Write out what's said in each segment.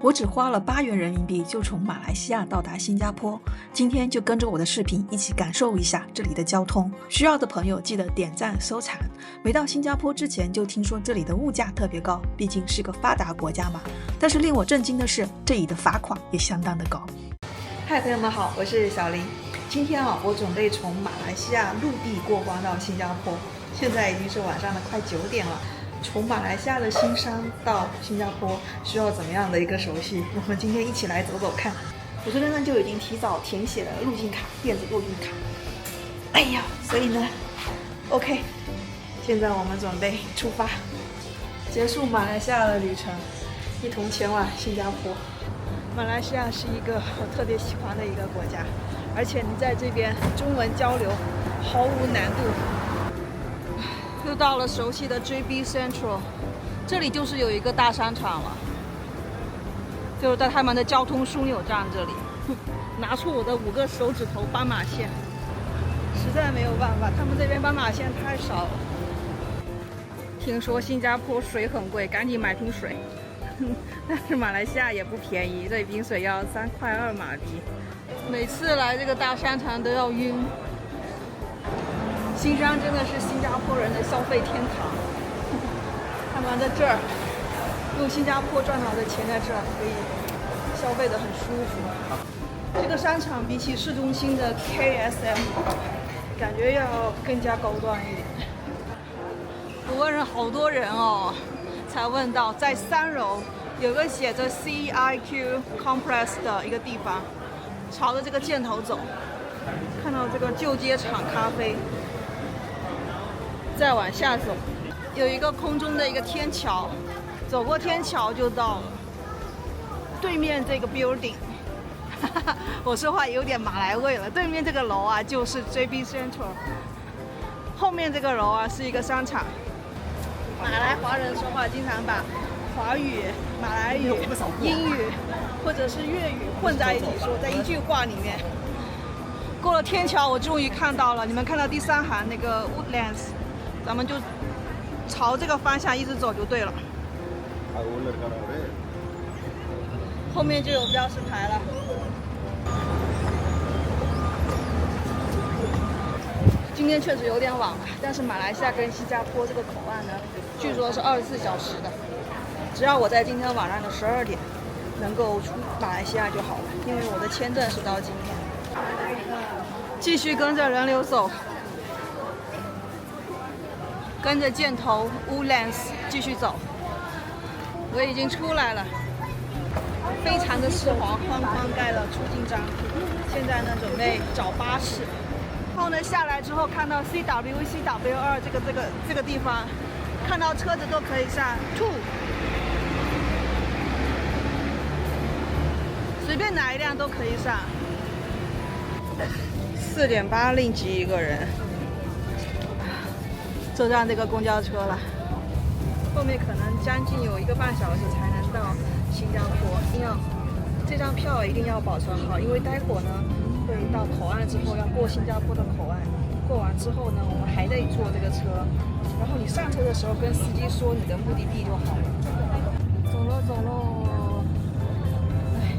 我只花了8元人民币就从马来西亚到达新加坡。今天就跟着我的视频一起感受一下这里的交通。需要的朋友记得点赞收藏。没到新加坡之前就听说这里的物价特别高，毕竟是个发达国家嘛。但是令我震惊的是，这里的罚款也相当的高。嗨，朋友们好，我是小林。今天我准备从马来西亚陆地过关到新加坡。现在已经是晚上的快9点了。从马来西亚的新山到新加坡需要怎么样的一个手续？我们今天一起来走走看。我这边呢就已经提早填写了入境卡，电子入境卡。哎呀，所以呢 ，OK， 现在我们准备出发，结束马来西亚的旅程，一同前往新加坡。马来西亚是一个我特别喜欢的一个国家，而且你在这边中文交流毫无难度。又到了熟悉的 JB Central， 这里就是有一个大商场了，就是在他们的交通枢纽站这里。拿出我的5个手指头斑马线，实在没有办法，他们这边斑马线太少了。听说新加坡水很贵，赶紧买瓶水。但是马来西亚也不便宜，这瓶水要3.2块马币。每次来这个大商场都要晕。新山真的是新加坡人的消费天堂，他们在这儿用新加坡赚到的钱在这儿可以消费得很舒服。这个商场比起市中心的 KSM 感觉要更加高端一点。我问了好多人才问到在3楼有个写着 CIQ Complex 的一个地方，朝着这个箭头走，看到这个旧街厂咖啡。再往下走，有一个空中的一个天桥，走过天桥就到了。对面这个 building， 我说话有点马来味了。对面这个楼就是 JB Central， 后面这个楼是一个商场。马来华人说话经常把华语、马来语、英语或者是粤语混在一起说，在一句话里面。过了天桥，我终于看到了，你们看到第3行那个 Woodlands。咱们就朝这个方向一直走就对了，后面就有标识牌了。今天确实有点晚了，但是马来西亚跟新加坡这个口岸呢，据说是24小时的，只要我在今天晚上的12点能够出马来西亚就好了，因为我的签证是到今天。继续跟着人流走。跟着箭头 Woodlands 继续走，我已经出来了，非常的湿滑，慌盖了出境章。现在呢，准备找巴士。然后呢，下来之后看到 CW2 这个地方，看到车子都可以上 2， 随便哪一辆都可以上。4.8令吉一个人。坐上这个公交车了，后面可能将近有1个半小时才能到新加坡。这张票一定要保存好，因为待会儿呢会到口岸之后要过新加坡的口岸，过完之后呢我们还得坐这个车，然后你上车的时候跟司机说你的目的地就好了。走喽，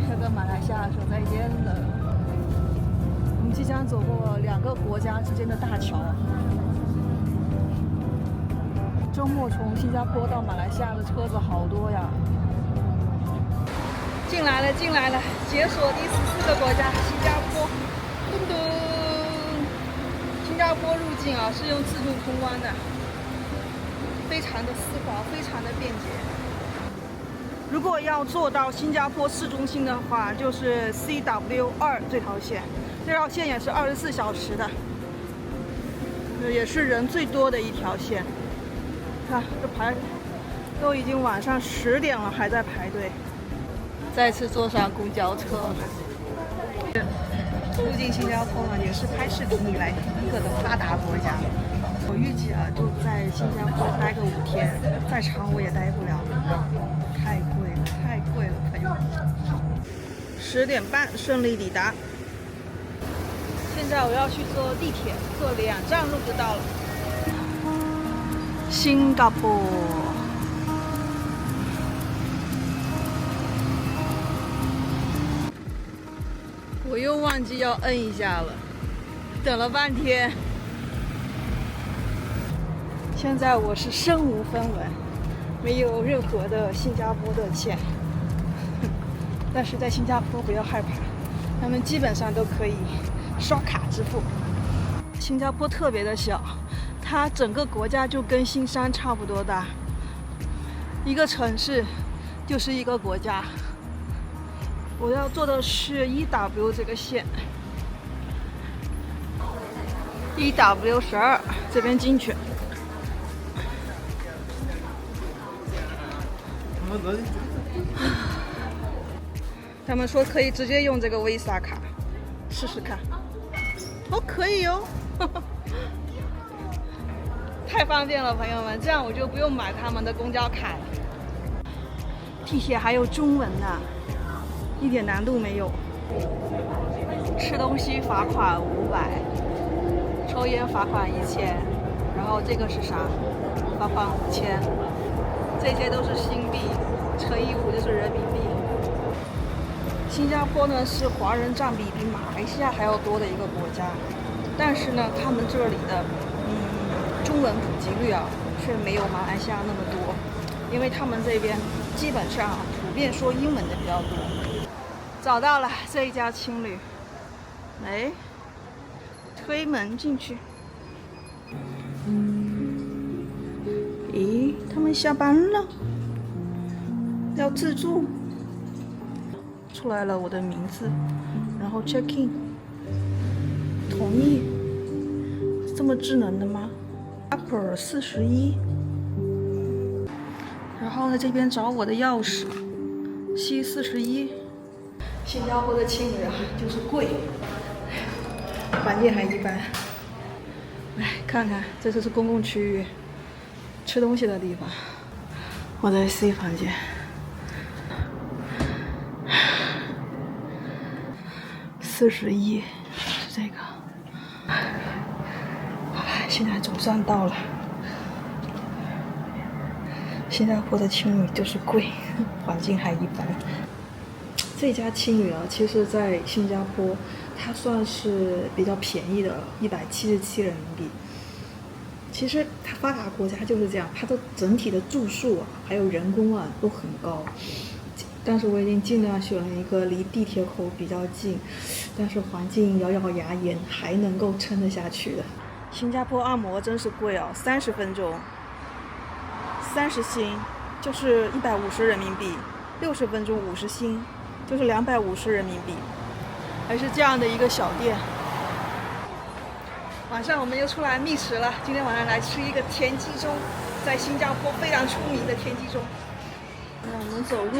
要跟马来西亚说再见了。我们即将走过2个国家之间的大桥。周末从新加坡到马来西亚的车子好多呀！进来了，解锁第14个国家，新加坡。噔噔，新加坡入境是用自助通关的，非常的丝滑，非常的便捷。如果要坐到新加坡市中心的话，就是 CW2 这条线，这条线也是24小时的，也是人最多的一条线。看这排都已经晚上10点了，还在排队。再次坐上公交车，入境新加坡呢也是拍视频以来第一个的发达国家。我预计就在新加坡待个5天，再长我也待不了，太贵了，朋友。10点半顺利抵达。现在我要去坐地铁，坐2站路就到了。新加坡。我又忘记要摁一下了，等了半天。现在我是身无分文，没有任何的新加坡的钱。但是在新加坡不要害怕，他们基本上都可以刷卡支付。新加坡特别的小，它整个国家就跟新山差不多大，一个城市就是一个国家。我要坐的是 1W 这个线，1W12这边进去。他们说可以直接用这个 Visa 卡试试看。哦，可以哦，太方便了，朋友们，这样我就不用买他们的公交卡了。地铁还有中文呢，一点难度没有。吃东西罚款500，抽烟罚款1000，然后这个是啥？罚款5000，这些都是新币，乘以5就是人民币。新加坡呢是华人占比比马来西亚还要多的一个国家，但是呢，他们这里的中文普及率啊却没有马来西亚那么多，因为他们这边基本上普遍说英文的比较多。找到了这一家青旅，哎，推门进去。咦，他们下班了，要自助。出来了我的名字，然后 check in， 同意。这么智能的吗 ？Upper 41，然后呢这边找我的钥匙 C41。新加坡的青旅啊，就是贵，环境还一般。来看看，这就是公共区域，吃东西的地方。我在 C 房间。41是这个，现在总算到了。新加坡的青旅就是贵，环境还一般。这家青旅啊，其实在新加坡它算是比较便宜的，177人民币。其实它发达国家就是这样，它的整体的住宿啊，还有人工啊都很高。但是我已经尽量选了一个离地铁口比较近，但是环境咬咬牙也还能够撑得下去的。新加坡按摩真是贵哦，30分钟30新就是150人民币，60分钟50新就是250人民币，还是这样的一个小店。晚上我们又出来觅食了，今天晚上来吃一个田鸡粥，在新加坡非常出名的田鸡粥。让我们走路，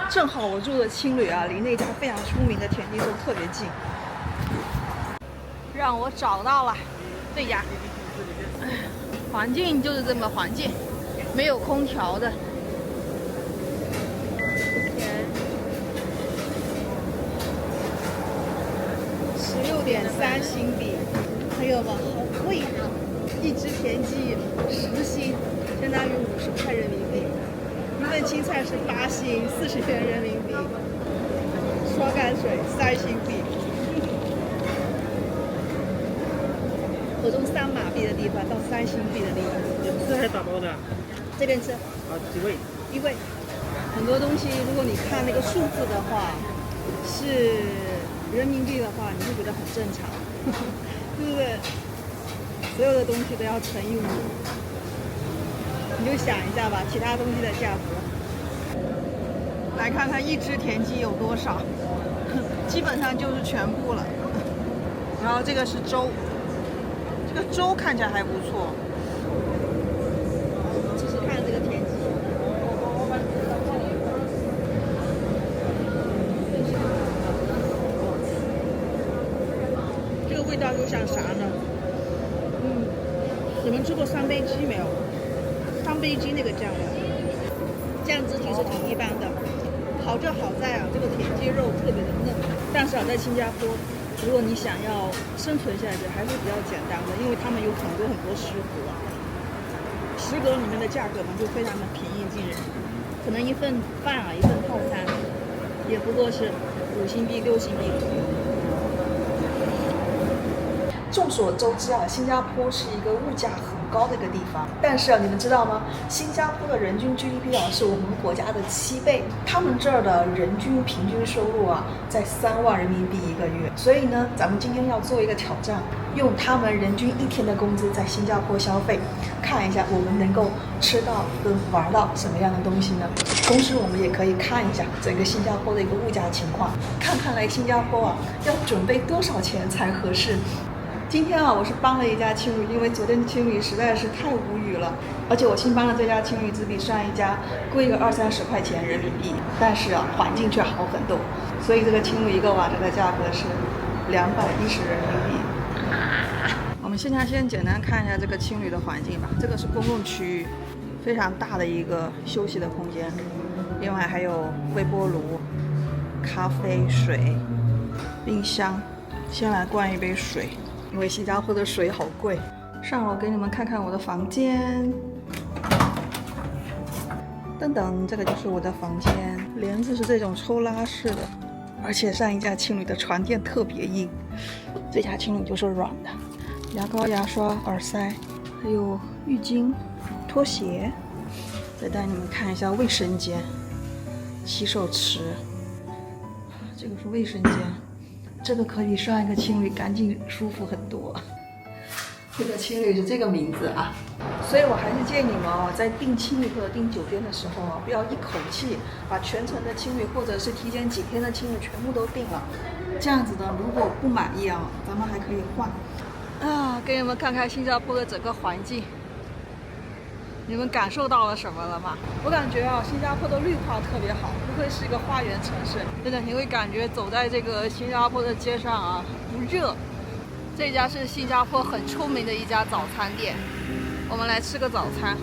正好我住的青旅啊，离那家非常出名的田鸡粥特别近。让我找到了这家，环境就是这么环境，没有空调的。16.3新币，朋友们，好贵啊！一只田鸡10新，相当于50块人民币。一份青菜是8新，40元人民币。刷干水3新币。我从3马币的地方到3新币的地方。吃还打包的？这边吃。几位？一位。很多东西，如果你看那个数字的话，是人民币的话，你会觉得很正常，对不对？所有的东西都要乘以5。你就想一下吧，其他东西的价格。来看看一只田鸡有多少，基本上就是全部了。然后这个是粥，这个粥看起来还不错。试试看这个田鸡。这个味道就像啥呢？你们吃过三杯鸡没有？三杯鸡那个酱料，酱汁其实挺一般的。好就好在啊，这个田鸡肉特别的嫩。但是啊，在新加坡，如果你想要生存下去，还是比较简单的，因为他们有很多食阁，食阁里面的价格呢就非常的平易近人，可能一份饭啊，一份套餐，也不过是5新币、6新币。众所周知啊，新加坡是一个物价很高的一个地方。但是啊，你们知道吗？新加坡的人均 GDP 啊是我们国家的7倍，他们这儿的人均平均收入啊在3万人民币一个月。所以呢，咱们今天要做一个挑战，用他们人均1天的工资在新加坡消费，看一下我们能够吃到跟玩到什么样的东西呢？同时，我们也可以看一下整个新加坡的一个物价情况，看看来新加坡啊要准备多少钱才合适。今天啊，我是帮了一家青旅，因为昨天的青旅实在是太无语了，而且我新帮的这家青旅只比上一家贵个20-30块钱人民币，但是啊，环境却好很多，所以这个青旅一个晚上的价格是210人民币。我们现在先简单看一下这个青旅的环境吧，这个是公共区域，非常大的一个休息的空间，另外还有微波炉、咖啡、水、冰箱。先来灌一杯水。因为新加坡的水好贵。上楼给你们看看我的房间，噔噔，这个就是我的房间，帘子是这种抽拉式的，而且上一家青旅的床垫特别硬，这家青旅就是软的。牙膏、牙刷、耳塞，还有浴巾、拖鞋。再带你们看一下卫生间，洗手池，这个是卫生间。这个可比上一个青旅干净舒服很多。这个青旅是这个名字啊，所以我还是建议你们啊，在订青旅或者订酒店的时候啊，不要一口气把全程的青旅或者是提前几天的青旅全部都订了。这样子呢，如果不满意啊，咱们还可以换。啊，给你们看看新加坡的整个环境，你们感受到了什么了吗？我感觉啊，新加坡的绿化特别好，不愧是一个花园城市。真的，你会感觉走在这个新加坡的街上啊，不热。这家是新加坡很出名的一家早餐店，我们来吃个早餐。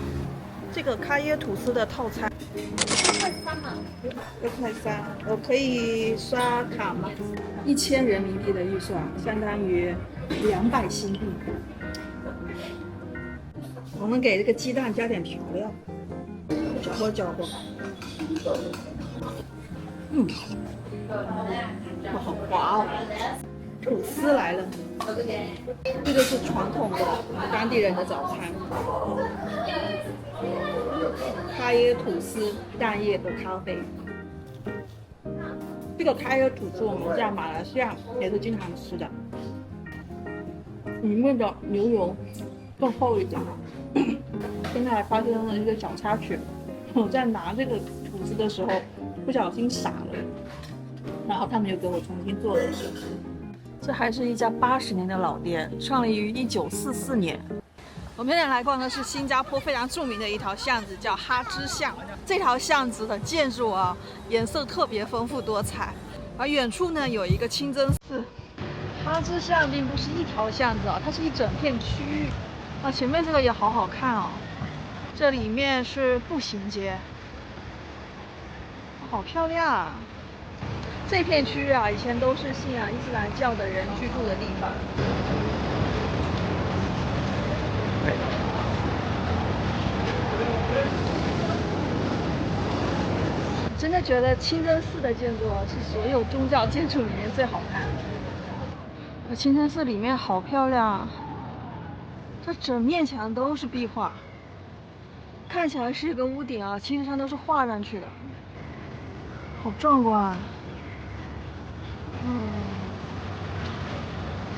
这个咖椰吐司的套餐，6.3嘛，6.3，我可以刷卡吗？1000人民币的预算，相当于200新币。我们给这个鸡蛋加点调料，搅和搅和。哇，好滑哦！吐司来了，这个是传统的当地人的早餐，咖椰吐司、蛋液和咖啡。这个咖椰吐司我们在马来西亚也是经常吃的，里面的牛油更厚一点。现在还发生了一个小插曲，我在拿这个吐司的时候不小心洒了，然后他们就给我重新做了一个。这还是一家80年的老店，创立于1944年。我们现在来逛的是新加坡非常著名的一条巷子，叫哈芝巷。这条巷子的建筑啊，颜色特别丰富多彩。而远处呢有一个清真寺。哈芝巷并不是一条巷子啊，它是一整片区域。啊，前面这个也好好看哦。这里面是步行街，好漂亮啊！这片区域啊，以前都是信仰伊斯兰教的人居住的地方。真的觉得清真寺的建筑是所有宗教建筑里面最好看的。清真寺里面好漂亮啊，这整面墙都是壁画，看起来是一个屋顶啊，其实上都是画上去的，好壮观啊！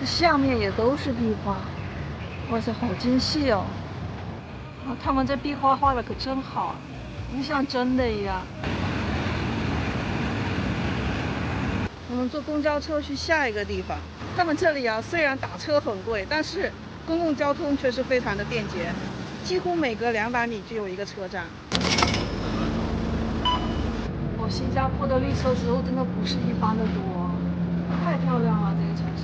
这下面也都是壁画，哇塞，好精细哦！啊，他们这壁画画的可真好，就像真的一样。我们坐公交车去下一个地方。他们这里啊，虽然打车很贵，但是公共交通却是非常的便捷，几乎每隔200米就有一个车站。新加坡的绿色植物真的不是一般的多，太漂亮了，这个城市。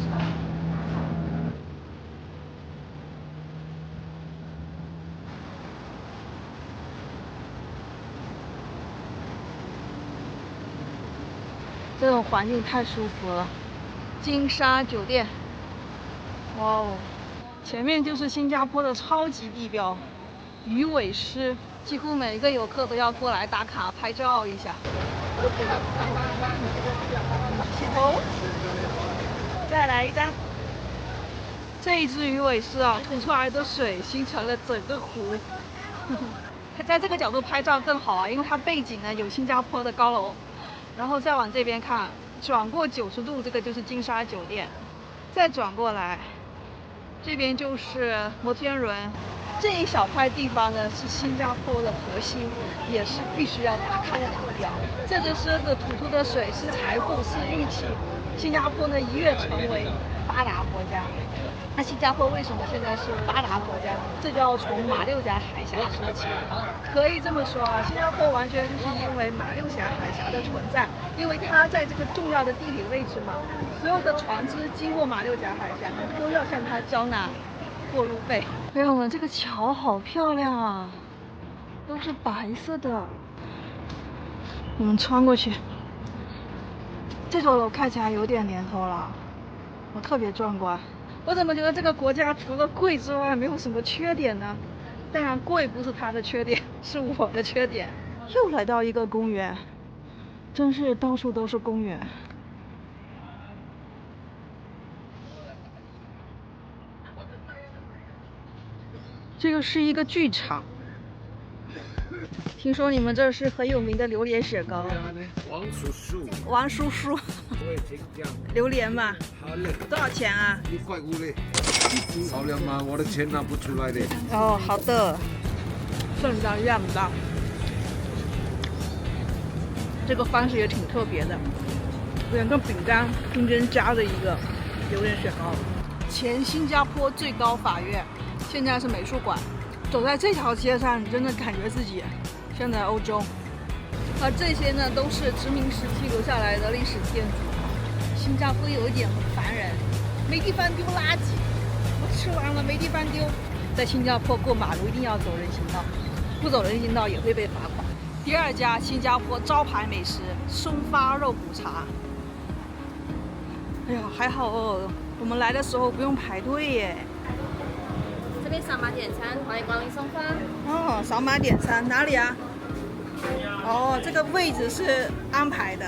这种环境太舒服了。金沙酒店，哇哦，前面就是新加坡的超级地标鱼尾狮，几乎每个游客都要过来打卡拍照一下。起头，再来一张。这一只鱼尾狮啊，吐出来的水形成了整个湖。在这个角度拍照更好啊，因为它背景呢有新加坡的高楼，然后再往这边看，转过90度，这个就是金沙酒店，再转过来，这边就是摩天轮。这一小块地方呢是新加坡的核心，也是必须要打卡的地标。这只狮子吐出的水是财富，是运气。新加坡呢一跃成为发达国家。那新加坡为什么现在是发达国家呢？这就要从马六甲海峡说起。可以这么说啊，新加坡完全就是因为马六甲海峡的存在，因为它在这个重要的地理位置嘛，所有的船只经过马六甲海峡都要向它交纳过路费。朋友们，这个桥好漂亮啊，都是白色的。我们穿过去，这座楼看起来有点年头了，我特别壮观。我怎么觉得这个国家除了贵之外没有什么缺点呢？当然，贵不是它的缺点，是我的缺点。又来到一个公园，真是到处都是公园。这个是一个剧场。听说你们这是很有名的榴莲雪糕。王叔叔，王叔叔，榴莲嘛，多少钱啊1.5嘞，少量吗？我的钱拿不出来的。哦，好的，算账样的。这个方式也挺特别的，2个饼干中间夹着一个榴莲雪糕。前新加坡最高法院，现在是美术馆。走在这条街上，你真的感觉自己现在欧洲。而这些呢，都是殖民时期留下来的历史建筑。新加坡有一点很烦人，没地方丢垃圾。我吃完了没地方丢。在新加坡过马路一定要走人行道，不走人行道也会被罚款。第2家新加坡招牌美食松发肉骨茶。哎呀，还好哦，我们来的时候不用排队耶。这边扫码点餐，欢迎光临松发。哦，扫码点餐哪里啊？哦，这个位置是安排的。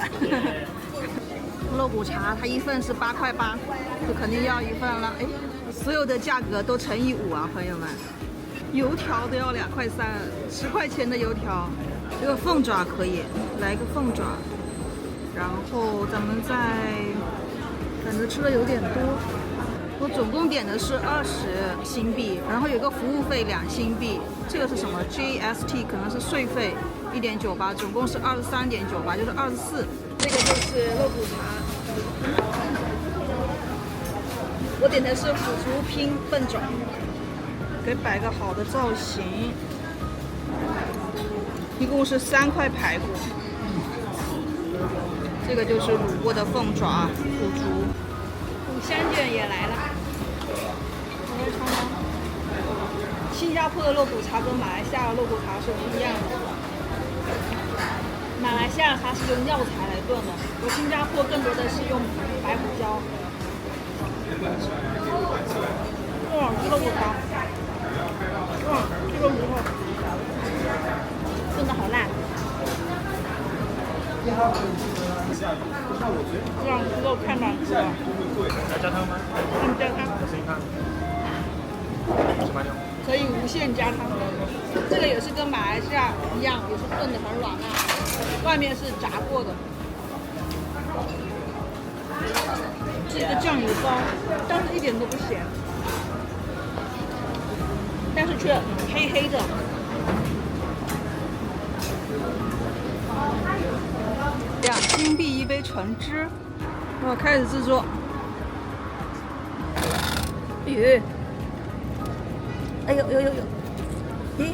肉骨茶它1份是8.8块，就肯定要1份了。哎，所有的价格都乘以5啊，朋友们。油条都要2.3块，10块钱的油条。这个凤爪可以，来个凤爪。然后咱们再，感觉吃的有点多。我总共点的是20新币，然后有个服务费2新币。这个是什么 ？GST 可能是税费1.98，总共是23.98，就是24。这个就是肉骨茶。我点的是腐竹拼笨爪，给摆个好的造型。一共是3块排骨。这个就是卤过的凤爪、腐竹。五香卷也来了，我来尝尝。新加坡的肉骨茶跟马来西亚的肉骨茶是不一样的。马来西亚它是用药材来炖的，而新加坡更多的是用白胡椒。这肉骨茶，这个骨头炖的好烂。这样猪肉太难吃了。要加汤吗？加汤。可以无限加汤。这个也是跟马来西亚一样，也是炖的很软烂，外面是炸过的。是一个酱油包，但是一点都不咸，但是却黑黑的。2新币1杯橙汁，我开始制作。咦，哎呦呦呦呦，咦，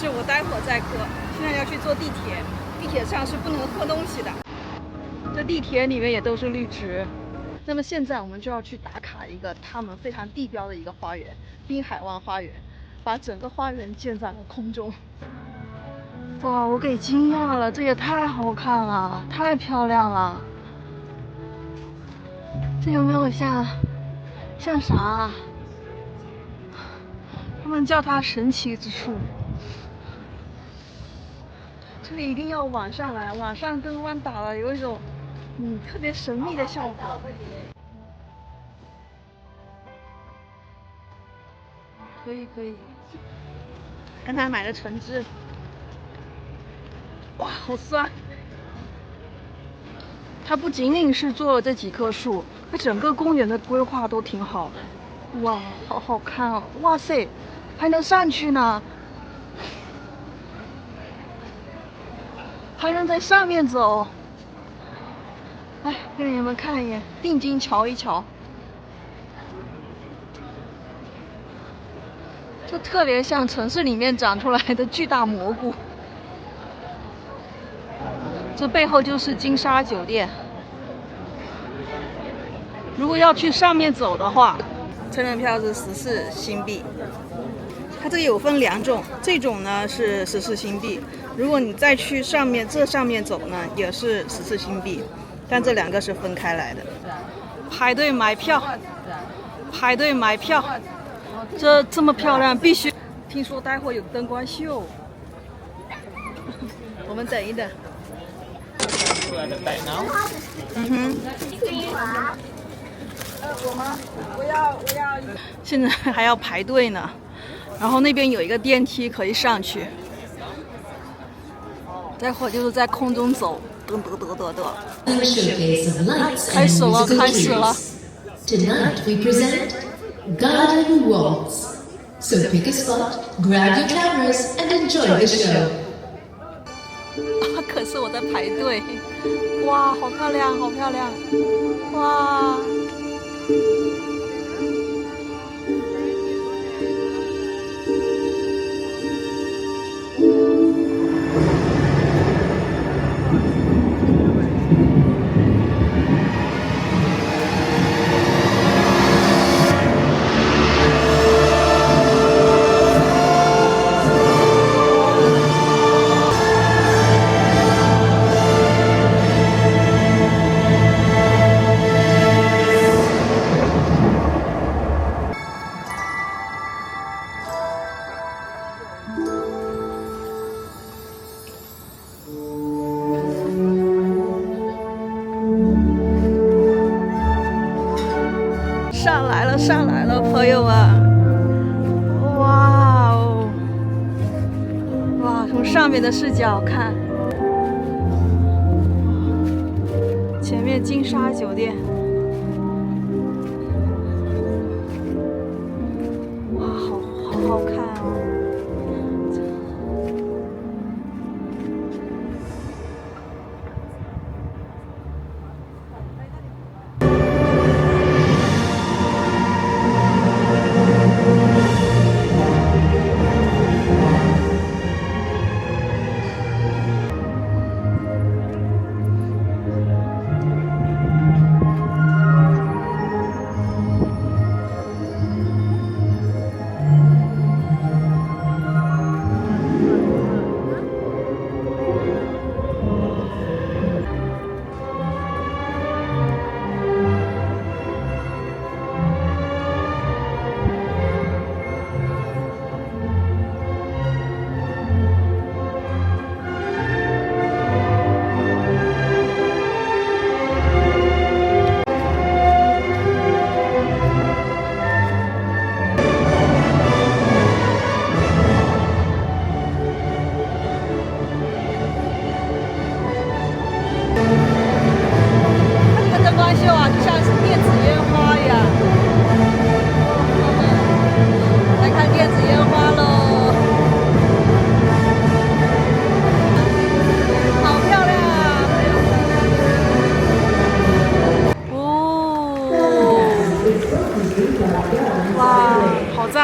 这我待会儿再喝，现在要去坐地铁，地铁上是不能喝东西的。这地铁里面也都是绿植。那么现在我们就要去打卡一个他们非常地标的一个花园——滨海湾花园，把整个花园建在了空中。哇，我给惊讶了，这也太好看了，太漂亮了。这有没有像啥啊？他们叫它神奇之处。这里一定要晚上来，晚上灯光打了有一种特别神秘的效果。可以可以。刚才买的橙汁，哇，好酸！它不仅仅是做了这几棵树，它整个公园的规划都挺好的。哇，好好看哦！哇塞，还能上去呢，还能在上面走。哎，给你们看一眼，定睛瞧一瞧。就特别像城市里面长出来的巨大蘑菇。这背后就是金沙酒店。如果要去上面走的话，成人票是14新币。它这个有分2种，这种呢是14新币。如果你再去上面走呢，也是14新币，但这2个是分开来的。排队买票，排队买票。这么漂亮，必须！听说待会有灯光秀，我们等一等。我要，现在还要排队呢。然后那边有一个电梯可以上去，待会就是在空中走，得。开始了，开始了。Tonight we present Garden Waltz. So pick a spot, grab your cameras, and enjoy the show. 可是我在排队，哇，好漂亮，好漂亮，哇！上来了，朋友们！哇哦，哇，从上面的视角看，前面金沙酒店，哇，好好看哦！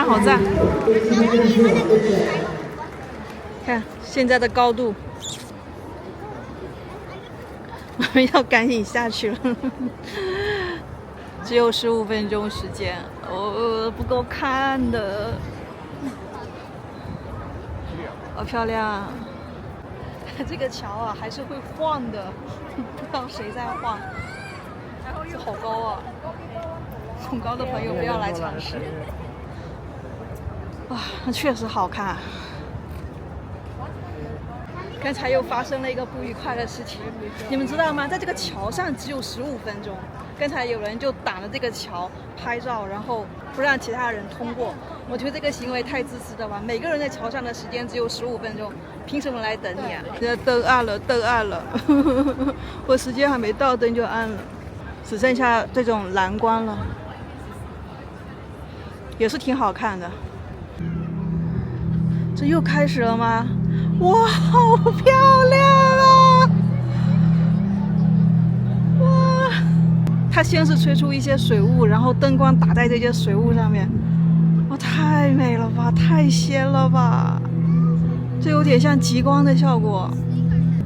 好赞！看现在的高度，我们要赶紧下去了，只有15分钟时间，不够看的。好漂亮！这个桥啊还是会晃的，不知道谁在晃。这好高啊！恐高的朋友不要来尝试。哇，那确实好看。刚才又发生了一个不愉快的事情，你们知道吗？在这个桥上只有15分钟。刚才有人就挡了这个桥拍照，然后不让其他人通过。我觉得这个行为太自私了吧！每个人在桥上的时间只有15分钟，凭什么来等你啊？灯暗了，灯暗了，我时间还没到，灯就暗了，只剩下这种蓝光了，也是挺好看的。这又开始了吗？哇，好漂亮啊！哇，它先是吹出一些水雾，然后灯光打在这些水雾上面，哇，太美了吧，太仙了吧！这有点像极光的效果。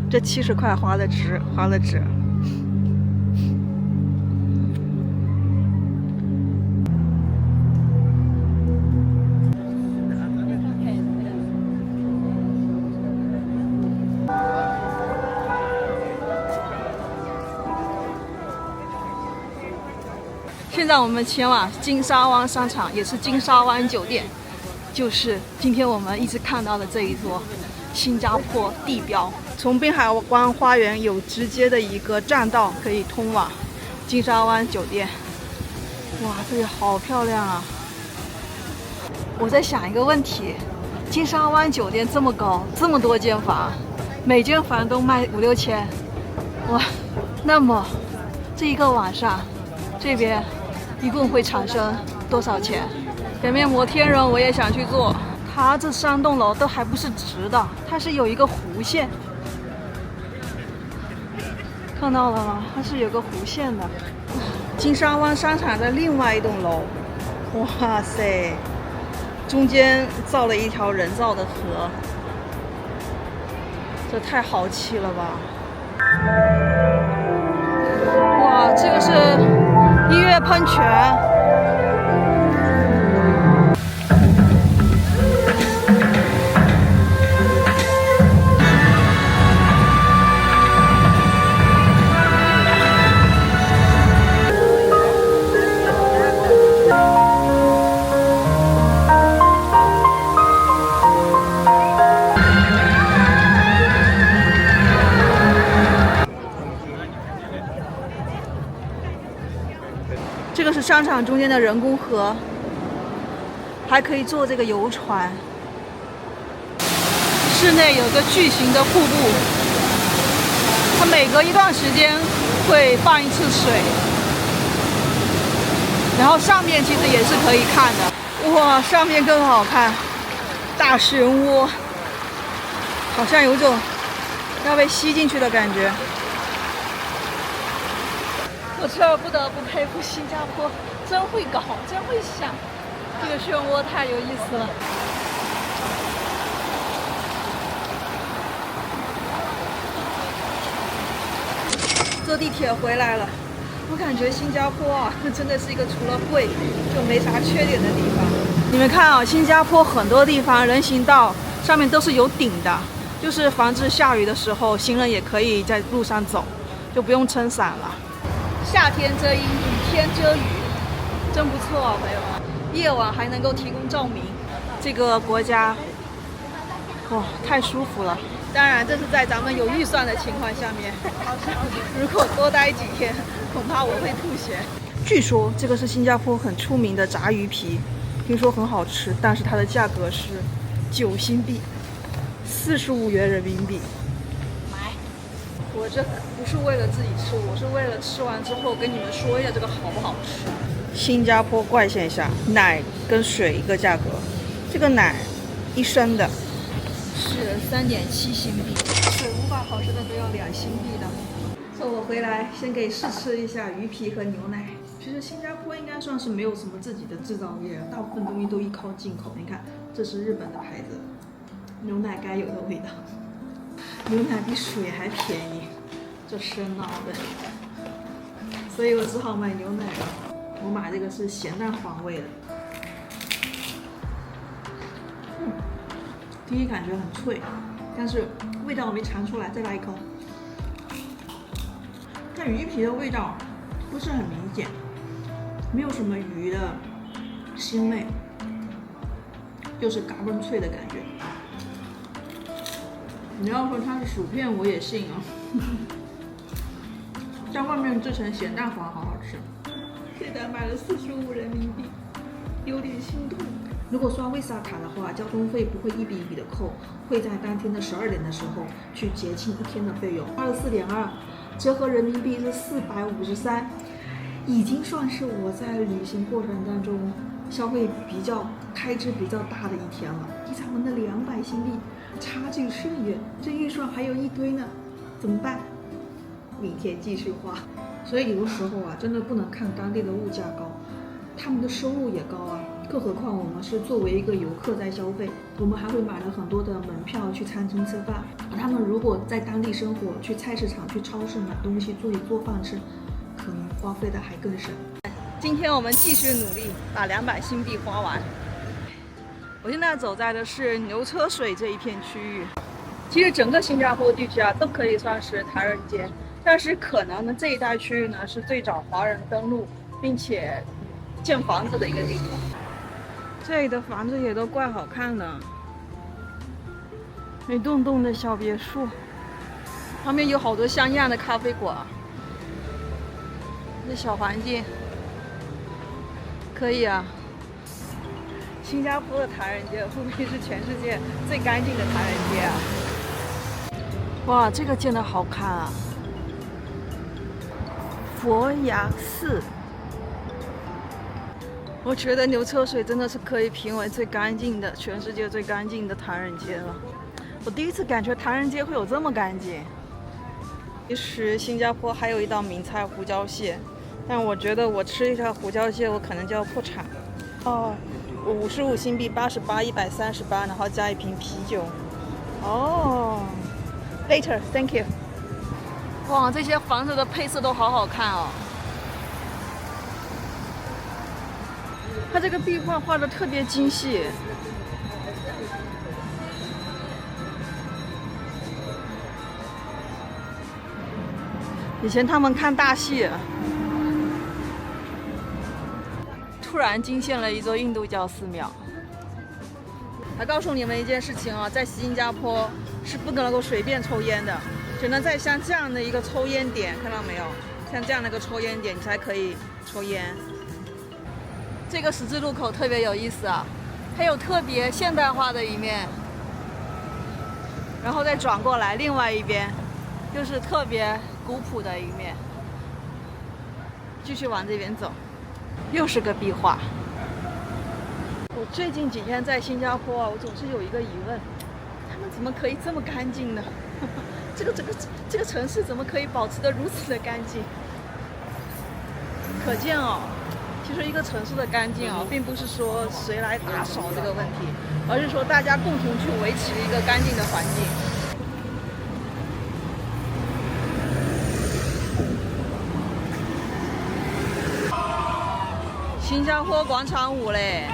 这70块花的值，花了值。现在我们前往金沙湾商场，也是金沙湾酒店，就是今天我们一直看到的这一座新加坡地标。从滨海湾花园有直接的一个栈道可以通往金沙湾酒店。哇，这里好漂亮啊！我在想一个问题，金沙湾酒店这么高，这么多间房，每间房都卖5、6千，哇，那么这一个晚上这边一共会产生多少钱？前面摩天轮我也想去坐，它这3栋楼都还不是直的，它是有一个弧线，看到了吗？它是有个弧线的。金沙湾商场的另外一栋楼，哇塞，中间造了一条人造的河，这太豪气了吧！哇，这个是音乐喷泉。这个是商场中间的人工河，还可以坐这个游船。室内有个巨型的瀑布，它每隔一段时间会放一次水，然后上面其实也是可以看的。哇，上面更好看，大漩涡，好像有种要被吸进去的感觉。我这儿不得不佩服新加坡，真会搞，真会想，这个漩涡太有意思了。坐地铁回来了，我感觉新加坡啊，真的是一个除了贵就没啥缺点的地方。你们看啊，新加坡很多地方人行道上面都是有顶的，就是防止下雨的时候行人也可以在路上走，就不用撑伞了。夏天遮阴，雨天遮雨，真不错啊，朋友们！夜晚还能够提供照明，这个国家，哇，太舒服了。当然，这是在咱们有预算的情况下面。如果多待几天，恐怕我会吐血。据说这个是新加坡很出名的炸鱼皮，听说很好吃，但是它的价格是9新币，45元人民币。我这不是为了自己吃，我是为了吃完之后跟你们说一下这个好不好吃。新加坡怪现象，奶跟水一个价格，这个奶1升的是3.7新币，水500毫升的都要2新币的。送我回来先给试吃一下鱼皮和牛奶。其实新加坡应该算是没有什么自己的制造业，大部分东西都依靠进口。你看，这是日本的牌子，牛奶该有的味道。牛奶比水还便宜，这深奥的，所以我只好买牛奶了。我买这个是咸蛋黄味的，第一感觉很脆，但是味道我没尝出来。再来一口，但鱼皮的味道不是很明显，没有什么鱼的腥味，就是嘎嘣脆的感觉。你要说它是薯片，我也信啊。在外面这层咸蛋黄好好吃。现在买了45人民币，有点心痛。如果刷 Visa 卡的话，交通费不会一笔一笔的扣，会在当天的12点的时候去结清1天的费用。24.2，折合人民币是453，已经算是我在旅行过程当中消费开支比较大的一天了。离咱们的200新币差距甚远，这预算还有一堆呢，怎么办？明天继续花。所以有的时候啊，真的不能看当地的物价高，他们的收入也高啊。更何况我们是作为一个游客在消费，我们还会买了很多的门票去餐厅吃饭。而他们如果在当地生活，去菜市场、去超市买东西，自己做饭吃，可能花费的还更省。今天我们继续努力把200新币花完。我现在走在的是牛车水这一片区域。其实整个新加坡地区啊，都可以算是唐人街，但是可能呢这一带区域呢是最早华人登陆并且建房子的一个地方。这里的房子也都怪好看的，一栋栋的小别墅，旁边有好多像样的咖啡馆。这小环境可以啊。新加坡的唐人街会不会是全世界最干净的唐人街啊？哇，这个建得好看啊！佛牙寺，我觉得牛车水真的是可以评为最干净的，全世界最干净的唐人街了。我第一次感觉唐人街会有这么干净。其实新加坡还有一道名菜胡椒蟹，但我觉得我吃一条胡椒蟹我可能就要破产。哦，55新币88，138，然后加一瓶啤酒。哦 ，later， thank you。哇，这些房子的配色都好好看哦。它这个壁画画的特别精细。以前他们看大戏，突然惊现了一座印度教寺庙。来告诉你们一件事情啊，在新加坡是不能够随便抽烟的，只能在像这样的一个抽烟点，看到没有？像这样的一个抽烟点，你才可以抽烟。这个十字路口特别有意思啊，它有特别现代化的一面，然后再转过来，另外一边又是特别古朴的一面。继续往这边走，又是个壁画。我最近几天在新加坡啊，我总是有一个疑问，他们怎么可以这么干净呢？这个城市怎么可以保持得如此的干净？可见哦，其实一个城市的干净啊，并不是说谁来打扫这个问题，而是说大家共同去维持一个干净的环境。新加坡广场舞嘞！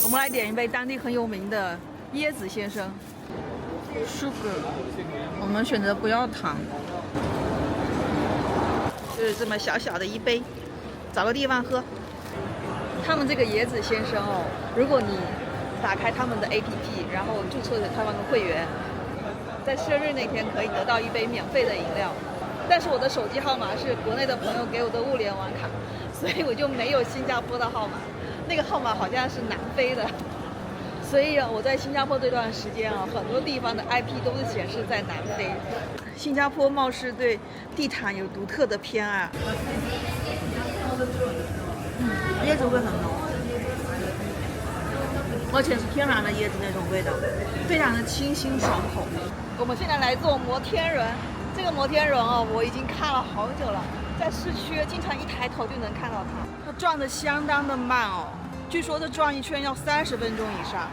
我们来点一杯当地很有名的椰子先生 ，sugar。我们选择不要糖，就是这么小小的一杯，找个地方喝。他们这个椰子先生哦，如果你打开他们的 APP， 然后注册他们的会员，在生日那天可以得到一杯免费的饮料。但是我的手机号码是国内的朋友给我的物联网卡，所以我就没有新加坡的号码，那个号码好像是南非的。所以我在新加坡这段时间啊，很多地方的 IP 都是显示在南非。新加坡貌似对地毯有独特的偏爱，椰子味很浓，而且是天然的椰子那种味道，非常的清新爽口。我们现在来坐摩天轮，这个摩天轮哦，我已经看了好久了，在市区经常一抬头就能看到它。它转得相当的慢哦，据说这转一圈要30分钟以上。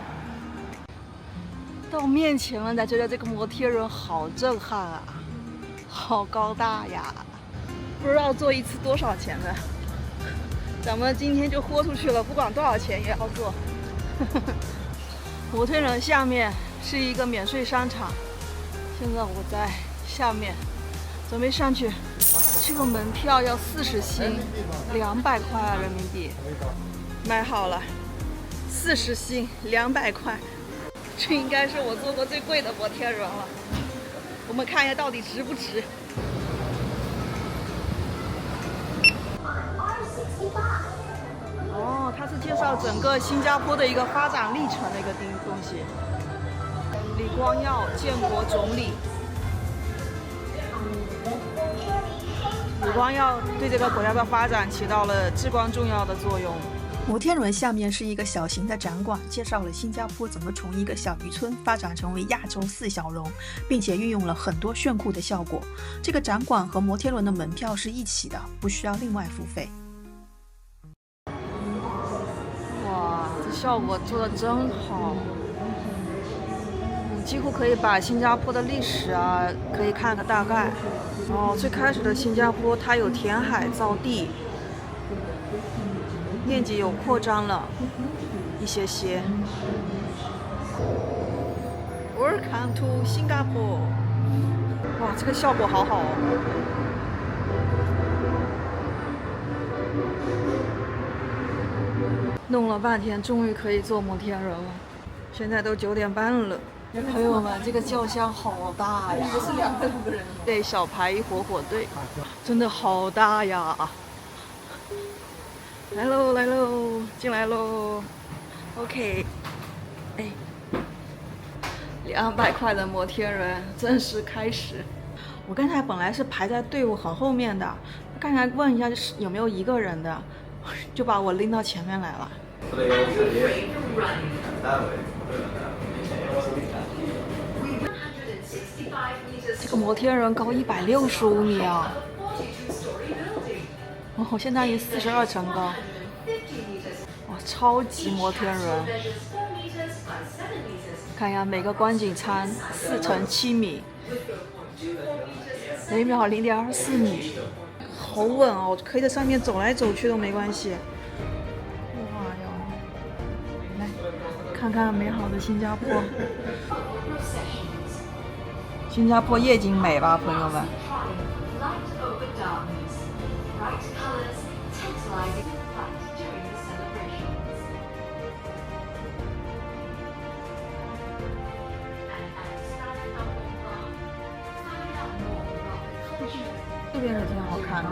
到面前了，才觉得这个摩天轮好震撼啊，好高大呀！不知道坐一次多少钱的，咱们今天就豁出去了，不管多少钱也要坐。摩天轮下面是一个免税商场，现在我在下面准备上去，这个门票要40新，200块人民币，买好了。40星，200块，这应该是我坐过最贵的摩天轮了。我们看一下到底值不值。哦，它是介绍整个新加坡的一个发展历程的一个东西。李光耀，建国总理。李光耀对这个国家的发展起到了至关重要的作用。摩天轮下面是一个小型的展馆，介绍了新加坡怎么从一个小渔村发展成为亚洲4小龙，并且运用了很多炫酷的效果。这个展馆和摩天轮的门票是一起的，不需要另外付费。哇，这效果做得真好！几乎可以把新加坡的历史啊，可以看个大概。哦，最开始的新加坡它有填海造地。面积有扩张了一些。Welcome to 新加坡。哇，这个效果好好哦。弄了半天，终于可以坐摩天轮了。现在都9点半了。朋友们，这个轿厢好大呀！是200个人。对，小排一火队，真的好大呀！来喽，进来喽 ！OK， 哎，200块的摩天轮正式开始。我刚才本来是排在队伍很后面的，刚才问一下有没有1个人的，就把我拎到前面来了。这个摩天轮高165米啊！哦，现在已42层高，哇，超级摩天轮！看一下每个观景舱4乘7米，每秒0.24米，好稳哦，我可以在上面走来走去都没关系。哇哟，来看看美好的新加坡，新加坡夜景美吧，朋友们。这边也挺好看的。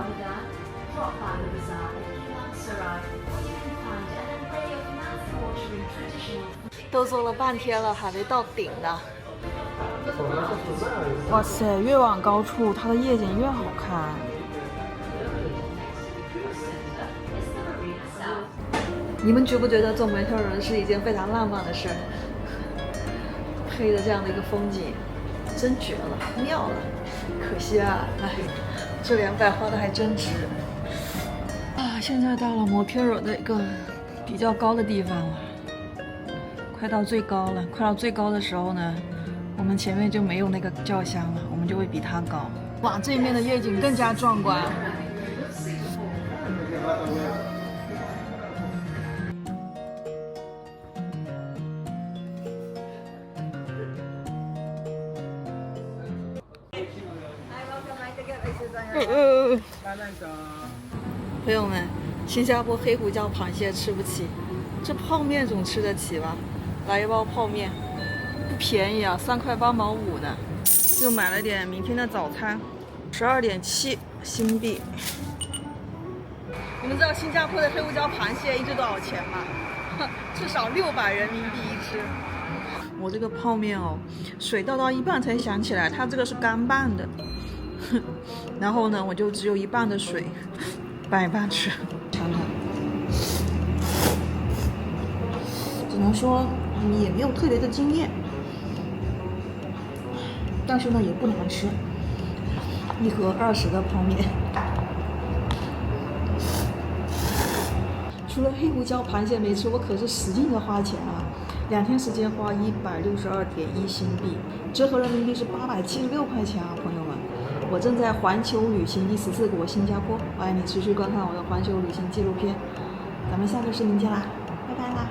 都坐了半天了，还没到顶呢。哇塞，越往高处，它的夜景越好看。你们觉不觉得坐摩天轮是一件非常浪漫的事？配着这样的一个风景，真绝了，妙了。可惜啊，哎，这200花的还真值啊！现在到了摩天轮的一个比较高的地方了，快到最高了。快到最高的时候呢，我们前面就没有那个轿厢了，我们就会比它高。哇，这一面的夜景更加壮观。朋友们，新加坡黑胡椒螃蟹吃不起，这泡面总吃得起吧？来一包泡面，不便宜啊，3块8毛5的。又买了点明天的早餐，12.7新币。你们知道新加坡的黑胡椒螃蟹一只多少钱吗？至少600人民币一只。我这个泡面哦，水倒到一半才想起来，它这个是干拌的。然后呢，我就只有一半的水拌一拌吃，尝尝。只能说也没有特别的惊艳，但是呢也不难吃。1盒20的泡面。除了黑胡椒螃蟹没吃，我可是使劲的花钱啊！2天时间花162.1新币，折合人民币是876块钱啊，朋友们。我正在环球旅行第14国新加坡，欢迎你持续观看我的环球旅行纪录片。咱们下个视频见啦，拜拜啦！